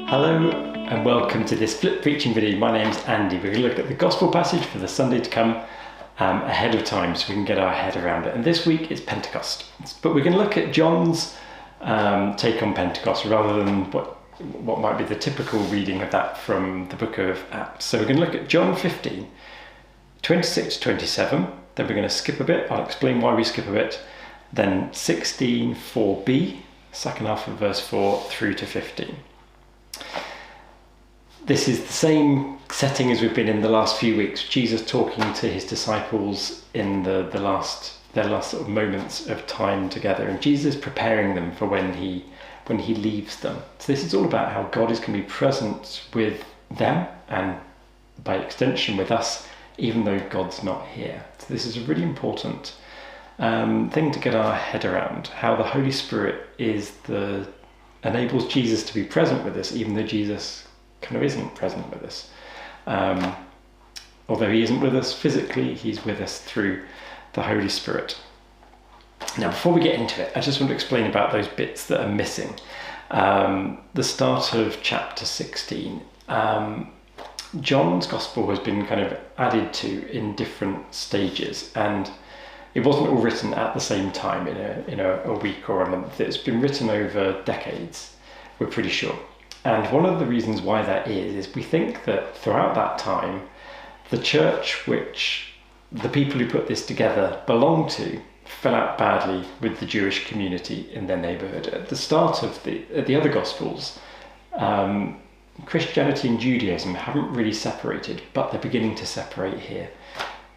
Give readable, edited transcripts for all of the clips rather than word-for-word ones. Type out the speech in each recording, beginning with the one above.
Hello and welcome to this flip preaching video. My name's Andy. We're going to look at the gospel passage for the Sunday to come ahead of time so we can get our head around it. And this week it's Pentecost. But we're going to look at John's take on Pentecost rather than what might be the typical reading of that from the book of Acts. So we're going to look at John 15, 26 to 27. Then we're going to skip a bit. I'll explain why we skip a bit. Then 16.4b, second half of verse 4 through to 15. This is the same setting as we've been in the last few weeks. Jesus talking to his disciples in their last sort of moments of time together, and Jesus preparing them for when he leaves them. So this is all about how God is going to be present with them and by extension with us, even though God's not here. So this is a really important thing to get our head around, how the Holy Spirit enables Jesus to be present with us, even though Jesus kind of isn't present with us. Although he isn't with us physically, he's with us through the Holy Spirit. Now, before we get into it, I just want to explain about those bits that are missing. The start of chapter 16. John's gospel has been kind of added to in different stages, and it wasn't all written at the same time in a week or a month. It's been written over decades, we're pretty sure. And one of the reasons why that is we think that throughout that time, the church which the people who put this together belonged to fell out badly with the Jewish community in their neighbourhood. At the start of the other Gospels, Christianity and Judaism haven't really separated, but they're beginning to separate here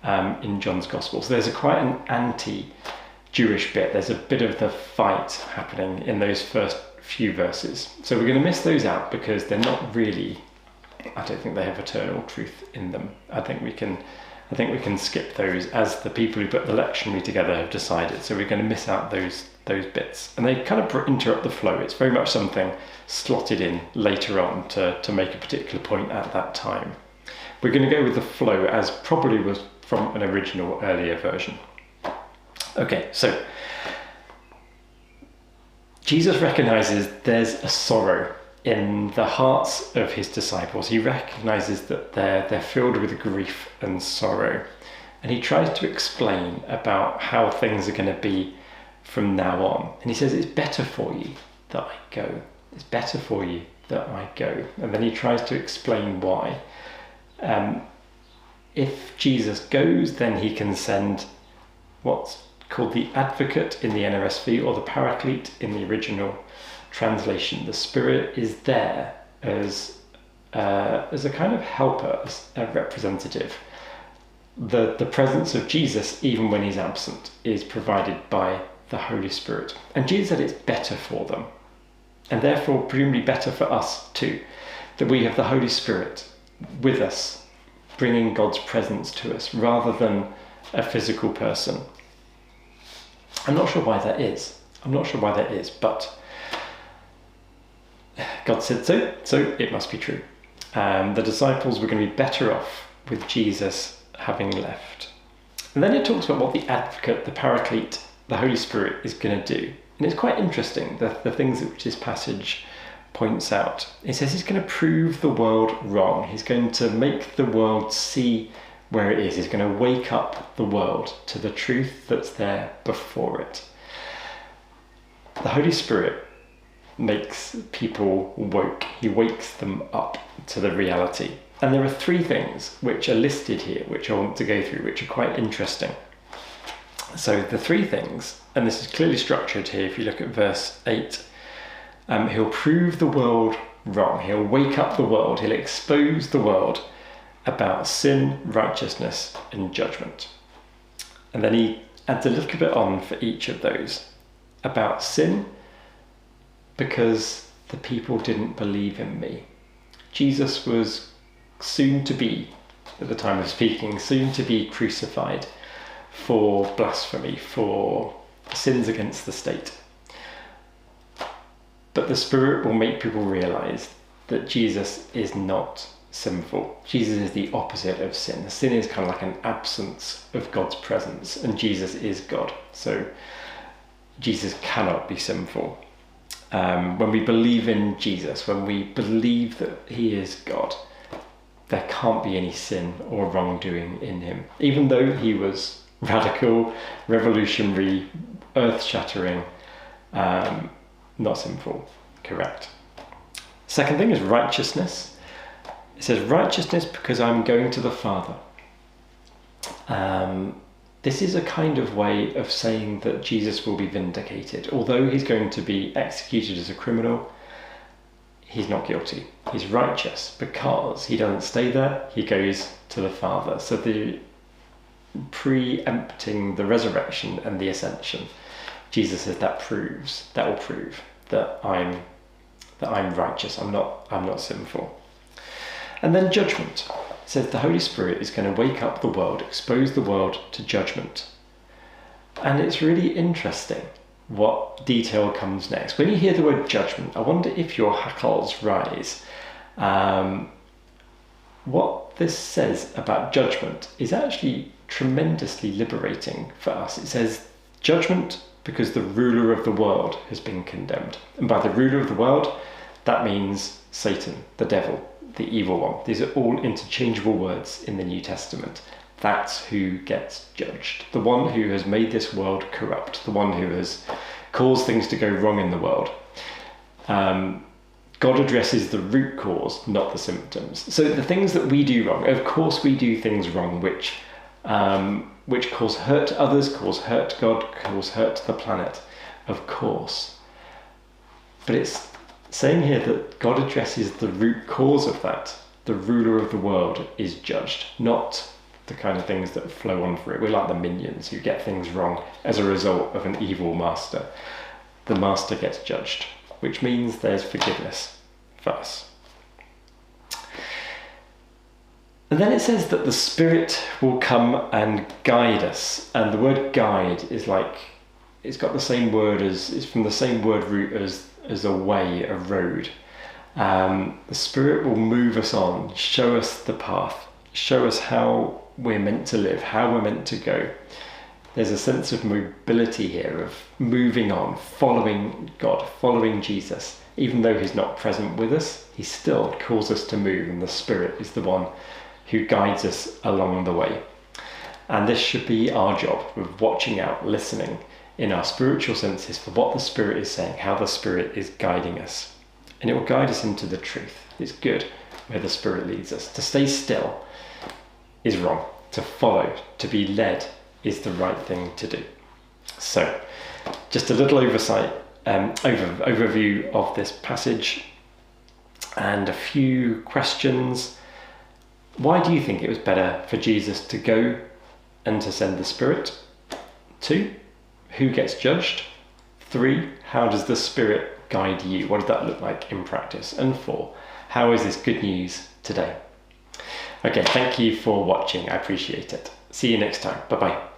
in John's Gospel. So there's quite an anti-Jewish bit. There's a bit of the fight happening in those first few verses. So we're going to miss those out because they're not really, I don't think they have eternal truth in them. I think we can skip those as the people who put the lectionary together have decided. So we're going to miss out those bits. And they kind of interrupt the flow. It's very much something slotted in later on to make a particular point at that time. We're going to go with the flow as probably was from an original earlier version. Okay, so Jesus recognizes there's a sorrow in the hearts of his disciples. He recognizes that they're filled with grief and sorrow. And he tries to explain about how things are going to be from now on. And he says, it's better for you that I go. It's better for you that I go. And then he tries to explain why. If Jesus goes, then he can send what's called the advocate in the NRSV, or the paraclete in the original translation. The Spirit is there as a kind of helper, as a representative. The presence of Jesus, even when he's absent, is provided by the Holy Spirit. And Jesus said it's better for them, and therefore presumably better for us too, that we have the Holy Spirit with us, bringing God's presence to us, rather than a physical person. I'm not sure why that is. But God said so it must be true. The disciples were going to be better off with Jesus having left. And then it talks about what the advocate, the paraclete, the Holy Spirit is going to do. And it's quite interesting, the things which this passage points out. It says he's going to prove the world wrong. He's going to make the world see where it is. He's going to wake up the world to the truth that's there before it. The Holy Spirit makes people woke. He wakes them up to the reality. And there are three things which are listed here, which I want to go through, which are quite interesting. So the three things, and this is clearly structured here, if you look at verse 8, he'll prove the world wrong. He'll wake up the world. He'll expose the world about sin, righteousness, and judgment. And then he adds a little bit on for each of those. About sin, because the people didn't believe in me. Jesus was soon to be, at the time of speaking, soon to be crucified for blasphemy, for sins against the state. But the Spirit will make people realize that Jesus is not sinful. Jesus is the opposite of sin. Sin is kind of like an absence of God's presence, and Jesus is God. So Jesus cannot be sinful. when we believe in Jesus, when we believe that he is God, there can't be any sin or wrongdoing in him. Even though he was radical, revolutionary, earth-shattering, not sinful, correct. Second thing is righteousness. It says, righteousness because I'm going to the Father. This is a kind of way of saying that Jesus will be vindicated. Although he's going to be executed as a criminal, he's not guilty. He's righteous because he doesn't stay there, he goes to the Father. So the preempting the resurrection and the ascension, Jesus says that will prove that I'm righteous, I'm not sinful. And then judgment. It says the Holy Spirit is going to wake up the world, expose the world to judgment. And it's really interesting what detail comes next. When you hear the word judgment, I wonder if your hackles rise. What this says about judgment is actually tremendously liberating for us. It says judgment because the ruler of the world has been condemned. And by the ruler of the world, that means Satan, the devil, the evil one. These are all interchangeable words in the New Testament. That's who gets judged. The one who has made this world corrupt, the one who has caused things to go wrong in the world. God addresses the root cause, not the symptoms. So the things that we do wrong, of course we do things wrong which cause hurt to others, cause hurt to God, cause hurt to the planet, of course. But it's saying here that God addresses the root cause of that. The ruler of the world is judged, not the kind of things that flow on for it. We're like the minions who get things wrong as a result of an evil master. The master gets judged, which means there's forgiveness for us. And then it says that the Spirit will come and guide us. And the word guide is like, it's got the same word it's from the same word root as a way, a road. The Spirit will move us on, show us the path, show us how we're meant to live, how we're meant to go. There's a sense of mobility here, of moving on, following God, following Jesus. Even though he's not present with us, he still calls us to move, and the Spirit is the one who guides us along the way. And this should be our job, of watching out, listening in our spiritual senses for what the Spirit is saying, how the Spirit is guiding us. And it will guide us into the truth. It's good where the Spirit leads us. To stay still is wrong. To follow, to be led, is the right thing to do. So, just a little overview of this passage and a few questions. Why do you think it was better for Jesus to go and to send the Spirit? 2, who gets judged? 3, how does the Spirit guide you? What does that look like in practice? And 4, how is this good news today? Okay, thank you for watching. I appreciate it. See you next time. Bye-bye.